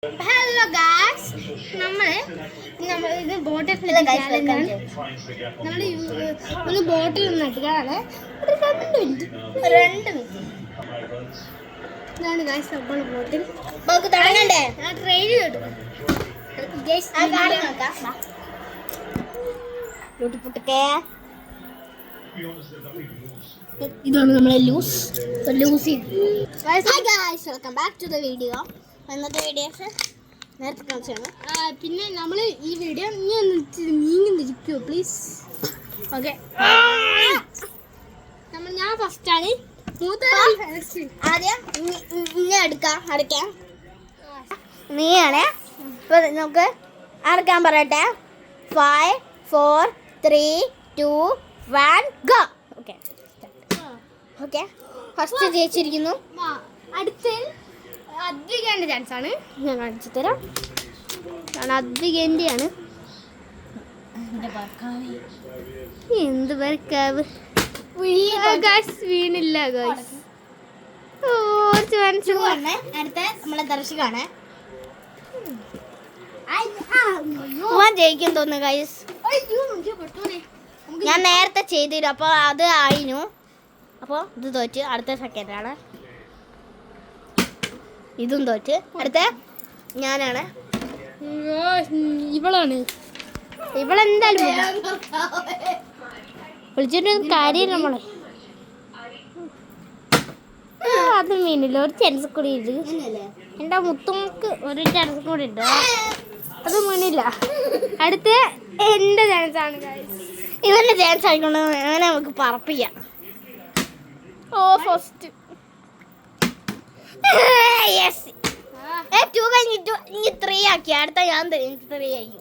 Hello guys, നമ്മൾ ഇത് ബോട്ടിൽ നമ്മൾ ബോട്ടിൽ നട്ടുകയാണ്. ഒരു 2 മിനിറ്റ് ഇതാണ് ഗായ്സ് നമ്മൾ ബോട്ടിൽ തുടങ്ങണ്ടേ. ട്രെയിൻ ഇതാണ് നമ്മളെ Lucy. Welcome back to the video. ഇന്നത്തെ വീഡിയോസ് നേരത്തെ കാണിച്ചാണ്. പിന്നെ നമ്മൾ ഈ വീഡിയോ നീങ്ങുന്നിരിക്കുമോ പ്ലീസ്? ഓക്കെ, ഞാൻ ഫസ്റ്റാണ്. ആദ്യം അടയ്ക്കാം. നീയാണേ. ഇപ്പൊ നമുക്ക് അടയ്ക്കാൻ പറയട്ടെ. 5 4 3 2 1 ഗോ. ഓക്കെ ഓക്കെ, ഫസ്റ്റ് ജയിച്ചിരിക്കുന്നു. അടുത്ത അദ്വികേൻ്റെ ചാൻസ് ആണ്. ഞാൻ കാണിച്ചു തരാം. അദ്വികേൻ്റെയാണ്. എന്ത് ബർക്കാവ് വീണില്ല. അടുത്ത നമ്മളെ ദർശകാണ്. ജയിക്കും തോന്നുന്നു ഗൈസ്. ഞാൻ നേരത്തെ ചെയ്തിരുന്നു, അപ്പോൾ അത് ആയിരുന്നു. അപ്പോൾ ഇത് തോറ്റ്. അടുത്ത സെക്കൻഡാണ്. ഇതും തോറ്റ്. അടുത്ത ഞാനാണ്. ഇവളെന്തായാലും വിളിച്ചിട്ട് കാര്യം നമ്മളെ അത് മീനില്ല. ഒരു ചാൻസ് കൂടി ഉണ്ട്. എൻ്റെ മുത്തുമുക്ക് ഒരു ചാൻസ് കൂടി ഉണ്ട്. അത് മീനില്ല. അടുത്ത എൻ്റെ ചാൻസാണ്. ഇവൻ്റെ ചാൻസ് ആയിക്കൊണ്ട് അങ്ങനെ നമുക്ക് പറപ്പിക്കാം. ഓ ഫസ്റ്റ് യെസ്. 2 കഴിഞ്ഞിട്ട് ഇനി 3 ആക്കി. അടുത്ത ഞാൻ 3 ആക്കി.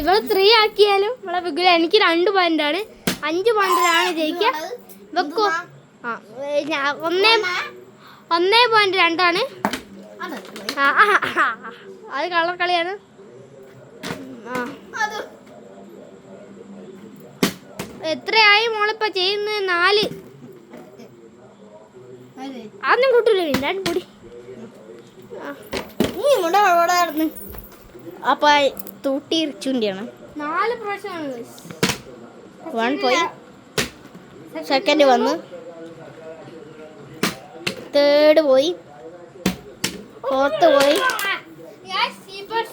ഇവള് 3 ആക്കിയാലും ഇവളെ വിഗുല എനിക്ക് 2 പോയിന്റാണ്. 5 പോയിന്റിലാണ് ജയിക്കുക. വെക്കോ 1.2 ആണ്. അത് കള്ളക്കളിയാണ്. എത്രയായി മോളിപ്പോ ചെയ്യുന്നത്? 4. അതൊന്നും കൂട്ടൂല. രണ്ടും കൂടി അപ്പൊ തൂട്ടി റിച്ചുണ്ടിയാണ്. 4 പ്രാവശ്യമാണ്. 1 പോയി. സെക്കൻഡ് വന്നു. 3rd പോയി. 4th പോയി.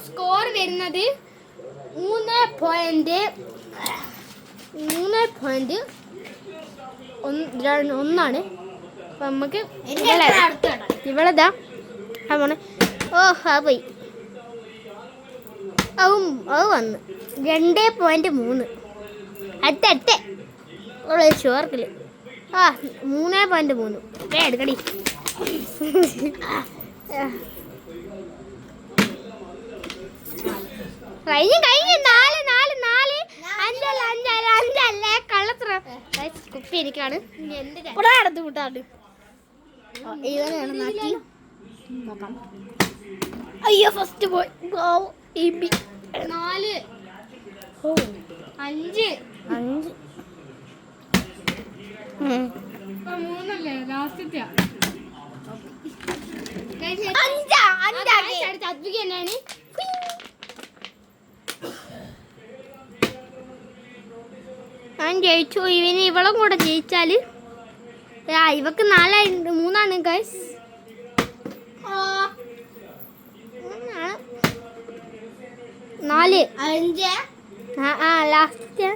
സ്കോർ വരുന്നത് 3.1 അപ്പൊ നമുക്ക് ഇവളെതാ ഓ പോയി. അത് വന്ന് 2.3. അടുത്ത ഷുവർക്കില് 3.3. എടുക്കടി. കഴിഞ്ഞ് 4 5 കള്ളത്ര കുപ്പി എനിക്കാണ്. അടുത്ത് കൂട്ടാണ്ട് ഇവനാണ് നാട്ടി. നോക്കാം. അയ്യോ ഫസ്റ്റ് പോയി. 4 5 3 ലാസ്റ്റത്തെ അദ്വിക തന്നെയാണ്. ഞാൻ ജയിച്ചു. ഇവളും കൂടെ ജയിച്ചാല് ഇവക്ക് 3 ഗൈസ്. 4 5 ലാസ്റ്റ്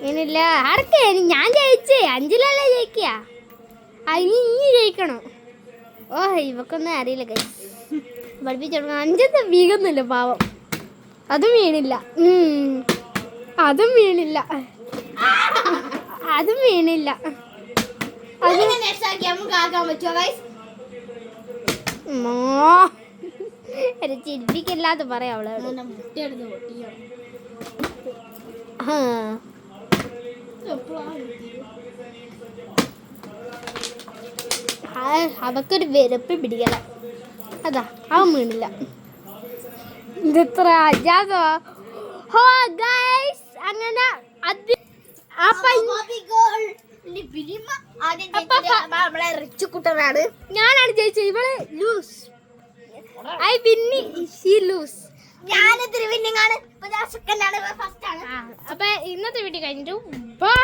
ഇനില്ല. ആർക്ക് ഞാൻ ജയിച്ചേ. 5ലല്ലേ ജയിക്കുക. ഇനി ജയിക്കണോ? ഇവക്കൊന്നും അറിയില്ല ഗൈസ്. പഠിപ്പിച്ചെടുക്കണം. 5 വീകുന്നില്ല പാവം. അതും വീണില്ല. അതും വീണില്ല. ചിരിപ്പിക്കില്ലാത്ത പറയാം അവളെ. അവക്കൊരു വെറുപ്പ് പിടിക്കല. അതാ അവൻ വീണില്ല. ഇതെത്ര അജാതോ. അങ്ങനെ നമ്മളെ റിച്ച് കുട്ടനാണ്. ഞാനാണ് ജയിച്ചത്. ഇവള് lose. I win, she lose. ഞാനിത്തിരി വിന്നിങ്ങാണ്. ഫസ്റ്റ് ആണ്. അപ്പൊ ഇന്നത്തെ വീഡിയോ കഴിഞ്ഞിട്ടു. ബൈ.